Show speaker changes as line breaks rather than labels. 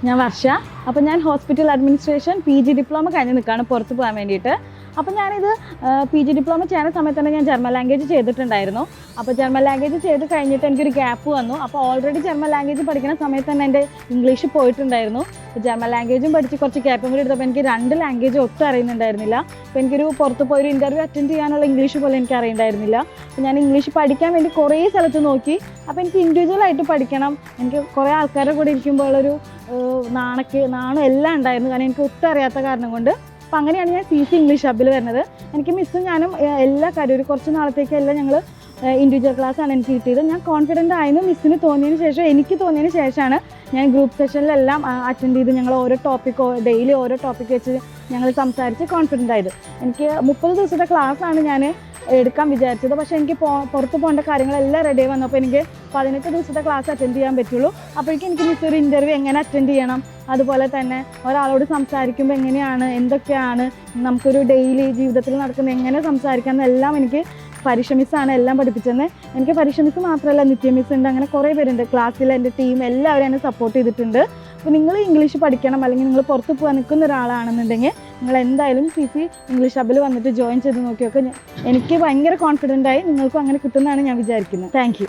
ഞാൻ വർഷ. അപ്പോൾ ഞാൻ ഹോസ്പിറ്റൽ അഡ്മിനിസ്ട്രേഷൻ PG ഡിപ്ലോമ കഴിഞ്ഞ് നിൽക്കുകയാണ് പുറത്ത് പോകാൻ വേണ്ടിയിട്ട്. അപ്പോൾ ഞാനിത് PG ഡിപ്ലോമ ചെയ്യുന്ന സമയത്ത് തന്നെ ഞാൻ ജർമ്മൻ ലാംഗ്വേജ് ചെയ്തിട്ടുണ്ടായിരുന്നു. അപ്പോൾ ജർമ്മൻ ലാംഗ്വേജ് ചെയ്ത് കഴിഞ്ഞിട്ട് എനിക്കൊരു ഗ്യാപ്പ് വന്നു. അപ്പോൾ ഓൾറെഡി ജർമ്മൻ ലാംഗ്വേജ് പഠിക്കുന്ന സമയത്ത് തന്നെ എൻ്റെ ഇംഗ്ലീഷ് പോയിട്ടുണ്ടായിരുന്നു. അപ്പോൾ ജർമ്മൻ ലാംഗ്വേജും പഠിച്ച് കുറച്ച് ഗ്യാപ്പും കൂടി എടുത്തപ്പോൾ എനിക്ക് 2 ലാംഗ്വേജ് ഒട്ടും അറിയുന്നുണ്ടായിരുന്നില്ല. അപ്പോൾ എനിക്കൊരു പുറത്ത് പോയി ഒരു ഇൻ്റർവ്യൂ അറ്റൻഡ് ചെയ്യാനുള്ള ഇംഗ്ലീഷ് പോലും എനിക്ക് അറിയുന്നുണ്ടായിരുന്നില്ല. അപ്പോൾ ഞാൻ ഇംഗ്ലീഷ് പഠിക്കാൻ വേണ്ടി കുറേ സ്ഥലത്ത് നോക്കി. അപ്പോൾ എനിക്ക് ഇൻഡിവിജ്വലായിട്ട് പഠിക്കണം, എനിക്ക് കുറേ ആൾക്കാരുടെ കൂടെ ഇരിക്കുമ്പോഴൊരു നാണം എല്ലാം ഉണ്ടായിരുന്നു, കാരണം എനിക്ക് ഒട്ടും അറിയാത്ത കാരണം കൊണ്ട്. അപ്പോൾ അങ്ങനെയാണ് ഞാൻ CC ഇംഗ്ലീഷ് ഹബ്ബിൽ വരുന്നത്. എനിക്ക് മിസ്സും ഞാനും എല്ലാ കാര്യവും ഒരു കുറച്ച് നാളത്തേക്കെല്ലാം ഞങ്ങൾ ഇൻഡിവിജ്വൽ ക്ലാസ്സാണ് എനിക്ക് കിട്ടിയത്. ഞാൻ കോൺഫിഡൻ്റ് ആയിരുന്നു. മിസ്സിന് തോന്നിയതിന് ശേഷം, എനിക്ക് തോന്നിയതിന് ശേഷമാണ് ഞാൻ ഗ്രൂപ്പ് സെഷനിലെല്ലാം അറ്റൻഡ് ചെയ്ത് ഞങ്ങൾ ഓരോ ടോപ്പിക്കോ ഡെയിലി ഓരോ ടോപ്പിക്ക് വെച്ച് ഞങ്ങൾ സംസാരിച്ച് കോൺഫിഡൻ്റ് ആയത്. എനിക്ക് 30 ദിവസത്തെ ക്ലാസ്സാണ് ഞാൻ എടുക്കാൻ വിചാരിച്ചത്. പക്ഷേ എനിക്ക് പുറത്ത് പോകേണ്ട കാര്യങ്ങളെല്ലാം റെഡി ആയി വന്നപ്പോൾ എനിക്ക് 18 ദിവസത്തെ ക്ലാസ് അറ്റൻഡ് ചെയ്യാൻ പറ്റുള്ളൂ. അപ്പോഴേക്കും എനിക്ക് മിസ് ഒരു ഇൻ്റർവ്യൂ എങ്ങനെ അറ്റൻഡ് ചെയ്യണം, അതുപോലെ തന്നെ ഒരാളോട് സംസാരിക്കുമ്പോൾ എങ്ങനെയാണ്, എന്തൊക്കെയാണ് നമുക്കൊരു ഡെയിലി ജീവിതത്തിൽ നടക്കുന്ന എങ്ങനെ സംസാരിക്കാം എന്നെല്ലാം എനിക്ക് പരിഷ മിസ്സാണ് എല്ലാം പഠിപ്പിച്ചത്. എനിക്ക് പരിഷ മിസ് മാത്രമല്ല, നിത്യ മിസ് ഉണ്ട്, അങ്ങനെ കുറേ പേരുണ്ട് ക്ലാസ്സിൽ. എൻ്റെ ടീം എല്ലാവരും എന്നെ സപ്പോർട്ട് ചെയ്തിട്ടുണ്ട്. അപ്പോൾ നിങ്ങൾ ഇംഗ്ലീഷ് പഠിക്കണം, അല്ലെങ്കിൽ നിങ്ങൾ പുറത്ത് പോകാൻ നിൽക്കുന്ന ഒരാളാണെന്നുണ്ടെങ്കിൽ നിങ്ങൾ എന്തായാലും CC ഇംഗ്ലീഷ് ഹബ്ബിൽ വന്നിട്ട് ജോയിൻ ചെയ്ത് നോക്കിയൊക്കെ എനിക്ക് ഭയങ്കര കോൺഫിഡൻ്റ് ആയി. നിങ്ങൾക്കും അങ്ങനെ കിട്ടുമെന്നാണ് ഞാൻ വിചാരിക്കുന്നത്. Thank you.